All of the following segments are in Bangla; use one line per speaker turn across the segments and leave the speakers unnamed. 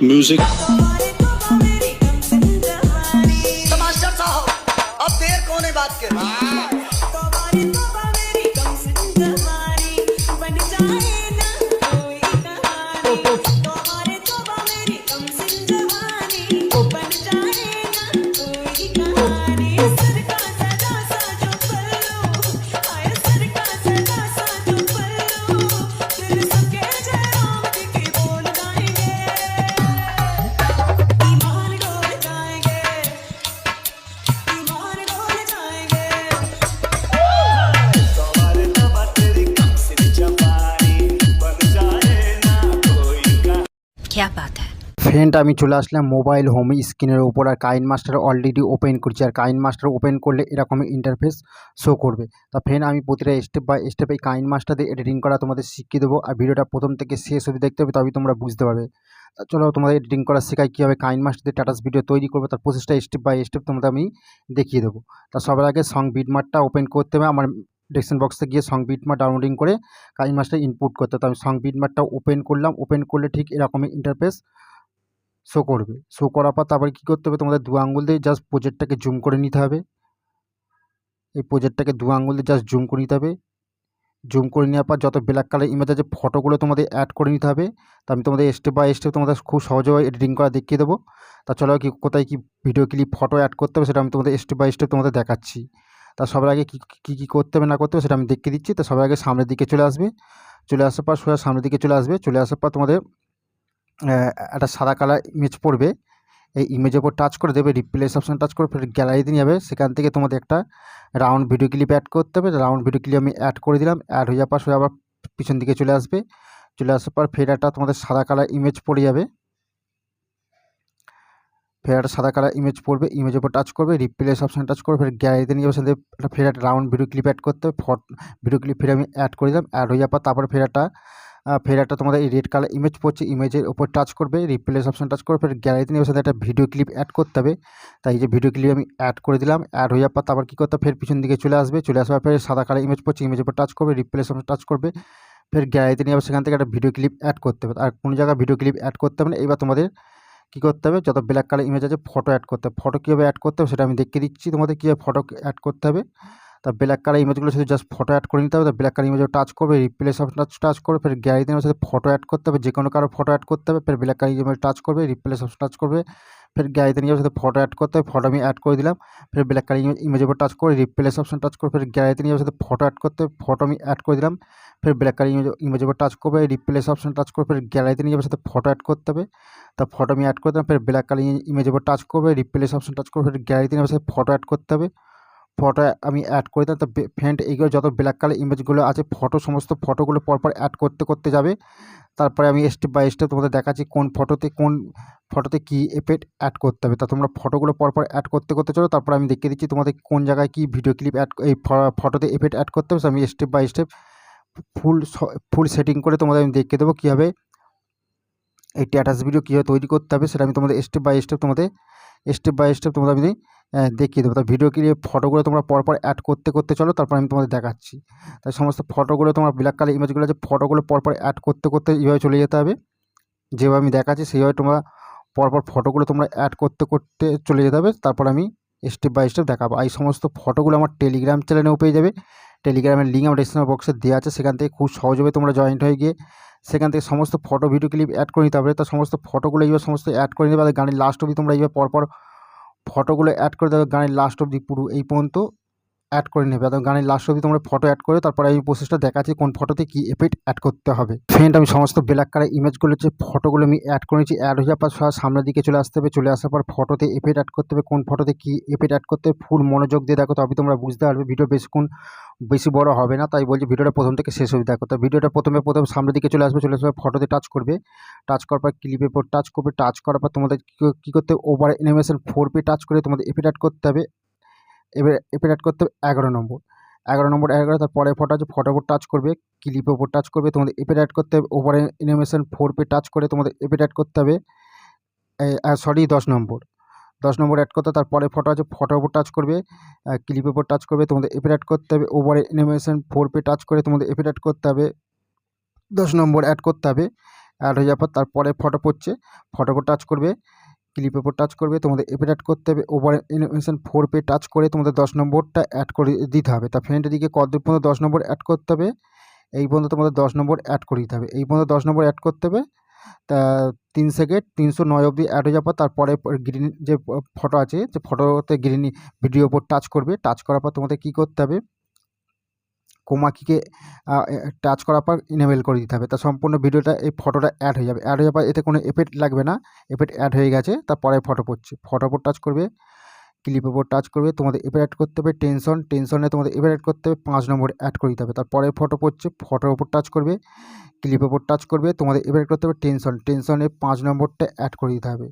Music.
मास्टर साहब अब देर कौन है बात के
क्या बात है।
ফ্রেন্ড আমি চলে আসলাম মোবাইল হোম স্ক্রিনের উপর আর কাইন মাস্টার অলরেডি ওপেন করছি আর কাইন মাস্টার ওপেন করলে এরকম ইন্টারফেস শো করবে। তা ফ্রেন্ড আমি প্রতিটা স্টেপ বাই স্টেপ এই কাইন মাস্টার দিয়ে এডিটিং করা তোমাদের শিখিয়ে দেবো আর ভিডিওটা প্রথম থেকে শেষ অবধি দেখতে হবে তবেই তোমরা বুঝতে পারবে। তা চলো তোমাদের এডিটিং করা শেখাই কীভাবে কাইন মাস্টার দিয়ে স্ট্যাটাস ভিডিও তৈরি করবে তার প্রসেসটা স্টেপ বাই স্টেপ তোমাদের আমি দেখিয়ে দেবো। তা সবার আগে সং বিটমার্টটা ওপেন করতে হবে, আমার ডেসক্রিপশন বক্সে গিয়ে সং বিটমার্ট ডাউনলোডিং করে কাইন মাস্টার ইনপুট করতে হবে। তো আমি সং বিটমার্টটা ওপেন করলাম, ওপেন করলে ঠিক এরকমই ইন্টারফেস শো করবে। শো করার পর তারপরে কী করতে হবে, তোমাদের দু আঙ্গুল দিয়ে জাস্ট প্রজেক্টটাকে জুম করে নিতে হবে। এই প্রজেক্টটাকে দু আঙ্গুল দিয়ে জাস্ট জুম করে নিতে হবে। জুম করে নেওয়ার পর যত ব্ল্যাক কালার ইমেজ আছে ফটোগুলো তোমাদের অ্যাড করে নিতে হবে। তো আমি তোমাদের স্টেপ বাই স্টেপ তোমাদের খুব সহজভাবে এডিটিং করা দেখিয়ে দেবো। তা চলো কি কোথায় কি ভিডিও ক্লিপ ফটো অ্যাড করতে হবে সেটা আমি তোমাদের স্টেপ বাই স্টেপ তোমাদের দেখাচ্ছি। তা সবার আগে কী করতে হবে না করতে হবে সেটা আমি দেখিয়ে দিচ্ছি। তো সবার আগে সামনের দিকে চলে আসবে, চলে আসার পর সোজা সামনের দিকে চলে আসবে, চলে আসার পর তোমাদের একটা সাদা কালার ইমেজ পড়বে, এই ইমেজের উপর টাচ করে দেবে, রিপ্লেস অপশান টাচ করে ফের গ্যালারিতে নিয়ে যাবে। সেখান থেকে তোমাদের একটা রাউন্ড ভিডিও ক্লিপ অ্যাড করতে হবে। রাউন্ড ভিডিও ক্লিপ আমি অ্যাড করে দিলাম, অ্যাড হয়ে যাওয়ার পর আবার পিছন দিকে চলে আসবে, চলে আসার পর ফের একটা তোমাদের সাদা কালার ইমেজ পড়ে যাবে, ফের একটা সাদা কালার ইমেজ পড়বে, ইমেজের উপর টাচ করবে, রিপ্লেস অপশান টাচ করে ফের গ্যালারিতে নিয়ে যাবে। সাথে ফের একটা রাউন্ড ভিডিও ক্লিপ অ্যাড করতে হবে, ভিডিও ক্লিপ ফের আমি অ্যাড করে দিলাম, অ্যাড হয়ে যাওয়ার পর তারপর ফের একটা তোমাদের এই রেড কালার ইমেজ পড়ছে, ইমেজের উপর টাচ করবে, রিপ্লেস অপশান টাচ করে ফের গ্যালারিতে নিয়ে সাথে একটা ভিডিও ক্লিপ অ্যাড করতে হবে। তাই এই যে ভিডিও ক্লিপ আমি অ্যাড করে দিলাম, অ্যাড হয়ে যাওয়ার পর তারপর কী করতে হবে, ফের পিছন দিকে চলে আসবে, চলে আসার ফের সাদা কালার ইমেজ পড়ছে, ইমেজের উপর টাচ করবে, রিপ্লেস অপশান টাচ করবে, ফের গ্যালারিতে নিয়ে যাবে, সেখান থেকে একটা ভিডিও ক্লিপ অ্যাড করতে হবে। আর কোনো জায়গায় ভিডিও ক্লিপ অ্যাড করতে হবে না। এবার তোমাদের কী করতে হবে, যত ব্ল্যাক কালার ইমেজ আছে ফটো অ্যাড করতে হবে। ফটো কীভাবে অ্যাড করতে হবে সেটা আমি দেখিয়ে দিচ্ছি তোমাদের, কীভাবে ফটো অ্যাড করতে হবে। তা ব্ল্যাক কালার ইমেজগুলো শুধু জাস্ট ফটো অ্যাড করে নিতে হবে। তো ব্ল্যাক কালার ইমেজও টাচ করবে, রিপ্লেস অপশন টাচ করে ফের গ্যালারিতে সাথে ফটো অ্যাড করতে হবে, যে কোনো কারো ফটো অ্যাড করতে হবে। ফের ব্ল্যাক কালার ইমেজ টাচ করবে, রিপ্লেস অপশন টাচ করবে, ফের গ্যালারিতে নিয়ে সাথে ফটো অ্যাড করতে হবে। ফটো আমি অ্যাড করে দিলাম, ফের ব্ল্যাক কালার ইমেজের উপর টাচ করে রিপ্লেস অপশন টাচ করে ফের গ্যালারিতে নিয়ে সাথে ফটো অ্যাড করতে হবে। ফটো আমি অ্যাড করে দিলাম, ফের ব্ল্যাক কালার ইমেজের উপর টাচ করবে, রিপ্লেস অপশন টাচ করে ফের গ্যালারিতে নিয়ে সাথে ফটো অ্যাড করতে হবে। তা ফটো আমি অ্যাড করে দিলাম, ফের ব্ল্যাক কালার ইমেজের উপর টাচ করবে, রিপ্লেস অপশন টাচ করে ফের গ্যালারিতে নিয়ে সাথে ফটো অ্যাড করতে হবে। ফটো আমি অ্যাড করে দিলাম। তো ফ্রেন্ড এইগুলো যত ব্ল্যাক কালার ইমেজগুলো আছে ফটো সমস্ত ফটোগুলো পরপর অ্যাড করতে করতে যাবে। তারপরে আমি স্টেপ বাই স্টেপ তোমাদের দেখাচ্ছি কোন ফটোতে কী এফেক্ট অ্যাড করতে হবে। তা তোমরা ফটোগুলো পরপর অ্যাড করতে করতে চলো, তারপর আমি দেখিয়ে দিচ্ছি তোমাদের কোন জায়গায় কী ভিডিও ক্লিপ এই ফটোতে এফেক্ট অ্যাড করতে হবে। আমি step by step full setting করে তোমাদের আমি দেখিয়ে দেবো কীভাবে এই স্ট্যাটাস ভিডিও কীভাবে তৈরি করতে হবে সেটা আমি তোমাদের স্টেপ বাই স্টেপ তোমাদের আমি দেখিয়ে দেবো। তো ভিডিও ক্লিপ ফটোগুলো তোমরা পরপর অ্যাড করতে করতে চলো, তারপর আমি তোমাদের দেখাচ্ছি। তাই সমস্ত ফটোগুলো তোমার ব্ল্যাক কালার ইমেজগুলো আছে ফটোগুলো পরপর অ্যাড করতে করতে এইভাবে চলে যেতে হবে, যেভাবে আমি দেখাচ্ছি সেইভাবে তোমরা পরপর ফটোগুলো তোমরা অ্যাড করতে করতে চলে যেতে হবে। তারপর আমি স্টেপ বাই স্টেপ দেখাবো। এই সমস্ত ফটোগুলো আমার টেলিগ্রাম চ্যানেলেও পেয়ে যাবে, টেলিগ্রামের লিঙ্ক আমার ডিসক্রিপশন বক্সে দেওয়া আছে, সেখান থেকে খুব সহজভাবে তোমরা জয়েন্ট হয়ে গিয়ে সেখান থেকে সমস্ত ফটো ভিডিও ক্লিপ অ্যাড করে নিতে হবে। তো সমস্ত ফটোগুলো এইভাবে সমস্ত অ্যাড করে নিতে হবে। গানের লাস্ট অবধি তোমরা এইভাবে পরপর ফটোগুলো অ্যাড করে দেবে, গানের লাস্ট অবধি পুরো এই পর্যন্ত অ্যাড করে নেবে। গানের লাস্ট অবধি তোমরা ফটো অ্যাড করে তারপরে আমি প্রসেসটা দেখাচ্ছি কোন ফটোতে কী এফেক্ট অ্যাড করতে হবে। ফ্রেন্ড আমি সমস্ত ব্ল্যাক কালার ইমেজগুলো যে ফটোগুলো আমি অ্যাড করেছি, অ্যাড হয়ে যাওয়ার পর সামনের দিকে চলে আসতে হবে, চলে আসার পর ফটোতে এফেক্ট অ্যাড করতে হবে, কোন ফটোতে কী এফেক্ট অ্যাড করতে হবে ফুল মনোযোগ দিয়ে দেখো, তবে তোমরা বুঝতে পারবে। ভিডিও বেশি বড় হবে না, তাই বলছি ভিডিওটা প্রথম থেকে শেষ অবধি দেখো। তো ভিডিওটা প্রথমে সামনের দিকে চলে আসবে, চলে আসবে ফটোতে টাচ করবে, টাচ করার পর ক্লিপের উপর টাচ করবে, টাচ করার পর তোমাদের কী করতে হবে, ওভার অ্যানিমেশন 4P টাচ করে তোমাদের এফেক্ট অ্যাড করতে হবে। এবার এফেক্ট অ্যাড করতে হবে 11 নম্বর অ্যাড করে তারপরে ফটো আছে ফটোর উপর টাচ করবে, ক্লিপের উপর টাচ করবে, তোমাদের এফেক্ট অ্যাড করতে হবে। ওভার অ্যানিমেশন 4P টাচ করে তোমাদের এফেক্ট অ্যাড করতে হবে 10 নম্বর অ্যাড করতে। তারপরে ফটো আছে ফটোর উপর টাচ করবে, ক্লিপের উপর টাচ করবে, তোমাদের এফেক্ট অ্যাড করতে হবে। ওভার অ্যানিমেশন 4P টাচ করে তোমাদের এফেক্ট অ্যাড করতে হবে 10 নম্বর অ্যাড করতে হবে। অ্যাড হয়ে যাওয়ার পর তারপরে ফটো পড়ছে, ফটোর উপর টাচ করবে, ক্লিপের উপর টাচ করবে, তোমাদের এফেক্ট অ্যাড করতে হবে। ওভার অ্যানিমেশন 4 পে টাচ করে তোমাদের 10 নম্বরটা অ্যাড করে দিতে হবে। তা ফ্রেন্ড এদিকে কতদূর পর্যন্ত 10 নম্বর অ্যাড করতে হবে, এই পর্যন্ত তোমাদের 10 নম্বর অ্যাড করে দিতে হবে, এই পর্যন্ত 10 নম্বর অ্যাড করতে হবে। তা 3 সেকেন্ড 309 অবধি অ্যাড হয়ে যাওয়ার পর তারপরে গ্রিন যে ফটো আছে, যে ফটোতে গ্রিন ভিডিওর উপর টাচ করবে, টাচ করার পর তোমাদের কী করতে হবে, কোমাকিকে টাচ করার পর ইনেবল করে দিতে হবে। তা সম্পূর্ণ ভিডিওটা এই ফটোটা অ্যাড হয়ে যাবে। অ্যাড হয়ে যাওয়ার পর এতে কোনো এফেক্ট লাগবে না, এফেক্ট অ্যাড হয়ে গেছে। তারপরে ফটো পড়ছে, ফটোর উপর টাচ করবে, ক্লিপের উপর টাচ করবে, তোমাদের এফেক্ট অ্যাড করতে হবে টেনশনে তোমাদের এফেক্ট অ্যাড করতে হবে 5 নম্বর অ্যাড করে দিতে হবে। তারপরে ফটো পড়ছে, ফটোর উপর টাচ করবে, ক্লিপের উপর টাচ করবে, তোমাদের এফেক্ট করতে হবে টেনশনে 5 নম্বরটা অ্যাড করে দিতে হবে।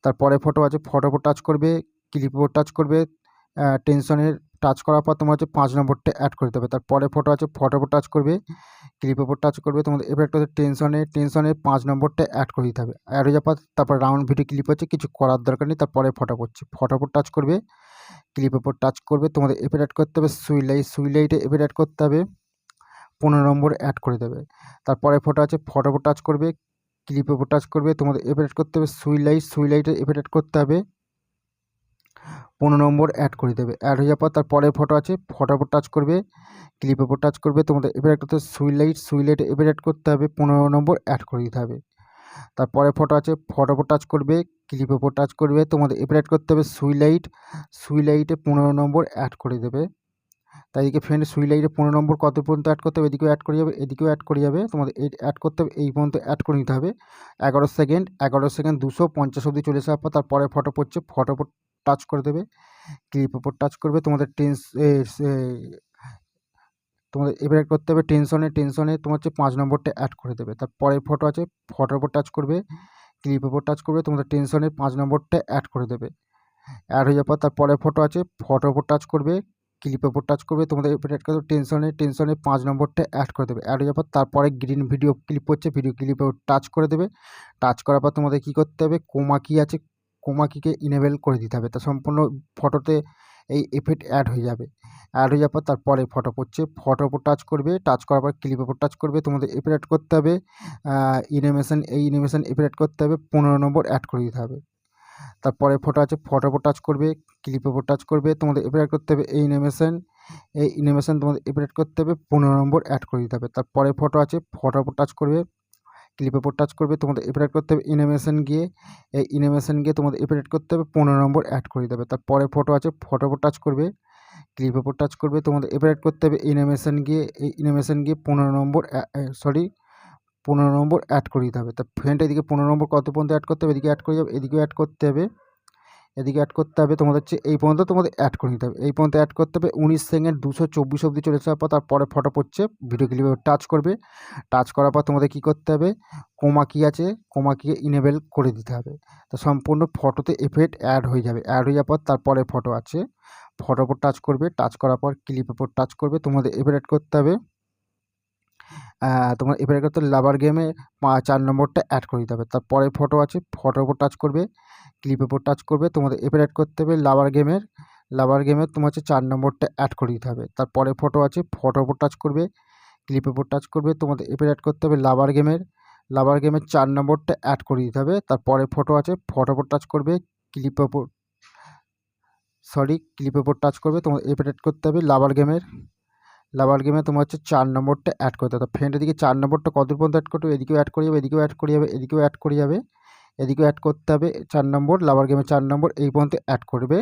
তারপরে ফটো আছে, ফটোর উপর টাচ করবে, ক্লিপের উপর টাচ করবে, টেনশনের টাচ করার পর তোমার হচ্ছে 5 নম্বরটা অ্যাড করে দিতে হবে। তারপরে ফটো আছে, ফটোর উপর টাচ করবে, ক্লিপের উপর টাচ করবে, তোমাদের এফেক্ট হচ্ছে টেনশনে 5 নম্বরটা অ্যাড করে দিতে হবে। অ্যাড হয়ে যাওয়ার পর তারপর রাউন্ড ভিডিও ক্লিপ হচ্ছে, কিছু করার দরকার নেই। তারপরে ফটো পড়ছে, ফটোর উপর টাচ করবে, ক্লিপের উপর টাচ করবে, তোমাদের এফেক্ট অ্যাড করতে হবে সুইলাইটে এফেক্ট অ্যাড করতে হবে, 15 নম্বর অ্যাড করে দেবে। তারপরে ফটো আছে, ফটোর উপর টাচ করবে, ক্লিপের উপর টাচ করবে, তোমাদের এফেক্ট করতে হবে সুইলাইটে এফেক্ট অ্যাড করতে হবে, 15 নম্বর অ্যাড করে দেবে। অ্যাড হয়ে যাওয়ার পর তারপরে ফটো আছে, ফটোর উপর টাচ করবে, ক্লিপের উপর টাচ করবে, তোমাদের এফেক্ট করতে হবে সুইলাইটে এফেক্ট অ্যাড করতে হবে, 15 নম্বর অ্যাড করে দিতে হবে। তারপরে ফটো আছে, ফটোর উপর টাচ করবে, ক্লিপের উপর টাচ করবে, তোমাদের এফেক্ট করতে হবে সুইলাইটে 15 নম্বর অ্যাড করে দেবে। তাই এদিকে ফ্রেন্ড সুইলাইটে 15 নম্বর কত পর্যন্ত অ্যাড করতে হবে, এদিকেও অ্যাড করে যাবে, এদিকেও অ্যাড করে যাবে, তোমাদের অ্যাড করতে হবে, এই পর্যন্ত অ্যাড করে নিতে হবে। 11 সেকেন্ড 250 অবধি চলে আসার পর তারপরে ফটো পড়ছে, ফটোর উপর টাচ করে দেবে, ক্লিপের উপর টাচ করবে, তোমাদের তোমাদের এফেক্ট করতে হবে টেনশনে তোমার হচ্ছে 5 নম্বরটা অ্যাড করে দেবে। তারপরে ফটো আছে, ফটোর উপর টাচ করবে, ক্লিপের উপর টাচ করবে, তোমাদের টেনশনে 5 নম্বরটা অ্যাড করে দেবে। অ্যাড হয়ে যাওয়ার পর তারপরে ফটো আছে, ফটোর উপর টাচ করবে, ক্লিপের উপর টাচ করবে, তোমাদের এফেক্ট করবে টেনশনে 5 নম্বরটা অ্যাড করে দেবে। অ্যাড হয়ে যাওয়ার পর তারপরে গ্রিন ভিডিও ক্লিপ হচ্ছে, ভিডিও ক্লিপে টাচ করে দেবে। টাচ করার পর তোমাদের কী করতে হবে, কোমাকি আছে, কোমাকিকে ইনেবল করে দিতে হবে। তা সম্পূর্ণ ফটোতে এই এফেক্ট অ্যাড হয়ে যাবে। অ্যাড হয়ে যাওয়ার পর তারপরে ফটো পড়ছে, ফটোর উপর টাচ করবে, টাচ করার পর ক্লিপের উপর টাচ করবে, তোমাদের এফেক্ট করতে হবে ইনেমেশন এফেক্ট করতে হবে, 15 নম্বর অ্যাড করে দিতে হবে। তারপরে ফটো আছে, ফটোর উপর টাচ করবে, ক্লিপের উপর টাচ করবে, তোমাদের এফেক্ট করতে হবে এই অ্যানিমেশন তোমাদের এফেক্ট করতে হবে, 15 নম্বর অ্যাড করে দিতে হবে। তারপরে ফটো আছে, ফটোর উপর টাচ করবে, ক্লিপের উপর টাচ করবে, তোমাদের এফেক্ট করতে হবে অ্যানিমেশন গিয়ে তোমাদের এফেক্ট করতে হবে, 15 নম্বর অ্যাড করে দিতে হবে। তারপরে ফটো আছে, ফটোর উপর টাচ করবে, ক্লিপের উপর টাচ করবে, তোমাদের এফেক্ট করতে হবে অ্যানিমেশন গিয়ে 15 নম্বর 15 নম্বর অ্যাড করে দিতে হবে। তা ফ্রেন্ড এদিকে 15 নম্বর কত পর্যন্ত অ্যাড করতে হবে, এদিকে অ্যাড করে যাবে, এদিকেও অ্যাড করতে হবে, তোমাদের হচ্ছে এই পর্যন্ত তোমাদের অ্যাড করে নিতে হবে। এই পর্যন্ত অ্যাড করতে হবে 19 সেকেন্ড 224 অবধি চলে আসার পর তারপরে ফটো পড়ছে, ভিডিও ক্লিপে টাচ করবে, টাচ করার পর তোমাদের কী করতে হবে, কোমাকিকে ইনেবল করে দিতে হবে। তো সম্পূর্ণ ফটোতে এফেক্ট অ্যাড হয়ে যাবে। অ্যাড হয়ে যাওয়ার পর তারপরে ফটো আছে, ফটোর উপর টাচ করবে, টাচ করার পর ক্লিপের উপর টাচ করবে, তোমাদের এফেক্ট করতে হবে তোমার এফেক্ট করতে লাভার গেমে 4 নম্বরটা অ্যাড করে দিতে হবে। তারপরে ফটো আছে, ফটোর উপর টাচ করবে, ক্লিপের উপর টাচ করবে, তোমাদের এফেক্ট করতে হবে লাভার গেমের তোমার হচ্ছে 4 নম্বরটা অ্যাড করে দিতে হবে। তারপরে ফটো আছে, ফটোর উপর টাচ করবে, ক্লিপের উপর টাচ করবে, তোমাদের এফেক্ট করতে হবে লাভার গেমের 4 নম্বরটা অ্যাড করে দিতে হবে। তারপরে ফটো আছে, ফটোর উপর টাচ করবে, ক্লিপের উপর টাচ করবে, তোমাদের এফেক্ট করতে হবে লাভার গেমে তোমার হচ্ছে 4 নম্বরটা অ্যাড করতে হবে। ফ্রেন্ড এদিকে 4 নম্বরটা কত পর্যন্ত অ্যাড করতে হবে, এদিকেও অ্যাড করে যাবে, এদিকেও অ্যাড করে যাবে, এদিকেও অ্যাড করে যাবে, এদিকেও অ্যাড করতে হবে 4 নম্বর, লাভার গেমে 4 নম্বর এই পর্যন্ত অ্যাড করবে।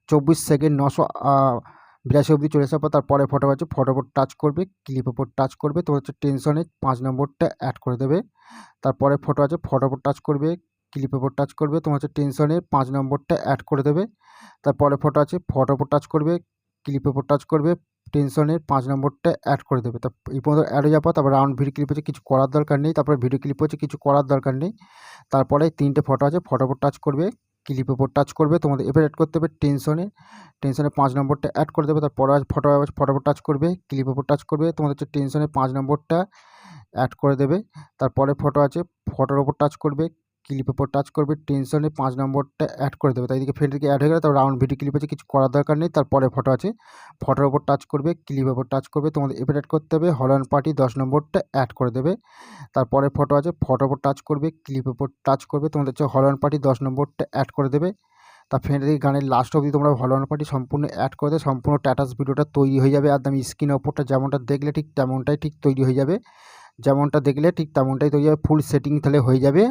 24 সেকেন্ড 982 অবধি চলে আসার পর তারপরে ফটো আছে, ফটোর উপর টাচ করবে, ক্লিপের উপর টাচ করবে, তোমার হচ্ছে টেনশনে 5 নম্বরটা অ্যাড করে দেবে। তারপরে ফটো আছে, ফটোর উপর টাচ করবে, ক্লিপের উপর টাচ করবে, তোমার হচ্ছে টেনশনে 5 নম্বরটা অ্যাড করে দেবে। তারপরে ফটো আছে, ফটোর উপর টাচ করবে, ক্লিপের উপর টাচ করবে, টেনশনের 5 নম্বরটা অ্যাড করে দেবে। তা এই পর্যন্ত অ্যাড হয়ে যাওয়ার পর তারপর রাউন্ড ভিডিও ক্লিপ হচ্ছে, কিছু করার দরকার নেই। তারপরে ভিডিও ক্লিপ হচ্ছে, কিছু করার দরকার নেই। তারপরে 3টে ফটো আছে, ফটোর উপর টাচ করবে, ক্লিপের উপর টাচ করবে, তোমাদের এফেক্ট অ্যাড করতে হবে টেনশনে 5 নম্বরটা অ্যাড করে দেবে। তারপরে ফটোর উপর টাচ করবে, ক্লিপের উপর টাচ করবে, তোমাদের হচ্ছে টেনশনে 5 নম্বরটা অ্যাড করে দেবে। তারপরে ফটো আছে, ফটোর উপর টাচ করবে, ক্লিপের ওপর টাচ করবে, টেনশনে 5 নম্বরটা অ্যাড করে দেবে। তাই এদিকে ফ্রেন্ড দিকে অ্যাড হয়ে গেলে তার রাউন্ড ভিডিও ক্লিপ আছে, কিছু করার দরকার নেই। তারপরে ফটো আছে, ফটোর ওপর টাচ করবে, ক্লিপের ওপর টাচ করবে, তোমাদের এফেক্ট অ্যাড করতে হবে, হল অ্যান্ড পার্টি 10 নম্বরটা অ্যাড করে দেবে। তারপরে ফটো আছে, ফটোর ওপর টাচ করবে, ক্লিপের ওপর টাচ করবে, তোমাদের হচ্ছে হল অ্যান্ড পার্টি 10 নম্বরটা অ্যাড করে দেবে। তা ফ্রেন্ড এই গানের লাস্ট অবধি তোমরা হল অ্যান্ড পার্টি সম্পূর্ণ অ্যাড করে দেবে, সম্পূর্ণ স্ট্যাটাস ভিডিওটা তৈরি হয়ে যাবে। একদম স্ক্রিনের ওপরটা যেমনটা দেখলে ঠিক তেমনটাই ঠিক তৈরি হয়ে যাবে, যেমনটা দেখলে ঠিক তেমনটাই তৈরি হবে। ফুল সেটিং তাহলে হয়ে যাবে,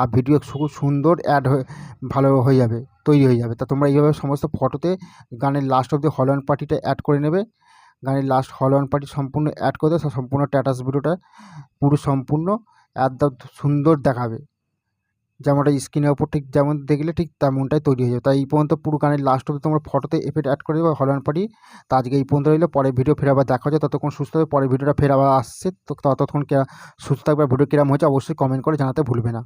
আর ভিডিও খুব সুন্দর অ্যাড হয়ে ভালো হয়ে যাবে, তৈরি হয়ে যাবে। তা তোমরা এইভাবে সমস্ত ফটোতে গানের লাস্ট অবধি হল অ্যান্ড পার্টিটা অ্যাড করে নেবে। গানের লাস্ট হল অ্যান্ড পার্টি সম্পূর্ণ অ্যাড করে দেবে, সম্পূর্ণ স্ট্যাটাস ভিডিওটা পুরো সম্পূর্ণ একদম সুন্দর দেখাবে, যেমনটা স্ক্রিনের ওপর ঠিক যেমন দেখলে ঠিক তেমনটাই তৈরি হয়ে যাবে। তাই এই পর্যন্ত পুরো গানের লাস্ট অবধি তোমরা ফটোতে এফেক্ট অ্যাড করে দেবে হল অ্যান্ড পার্টি। তা আজকে এই পর্যন্ত রইলো, পরে ভিডিও ফের আবার দেখা হচ্ছে। ততক্ষণ সুস্থ হবে, পরে ভিডিওটা ফের আবার আসছে, তো ততক্ষণ সুস্থ থাকবে। ভিডিও কিরম হয়েছে অবশ্যই কমেন্ট করে জানাতে ভুলবে না।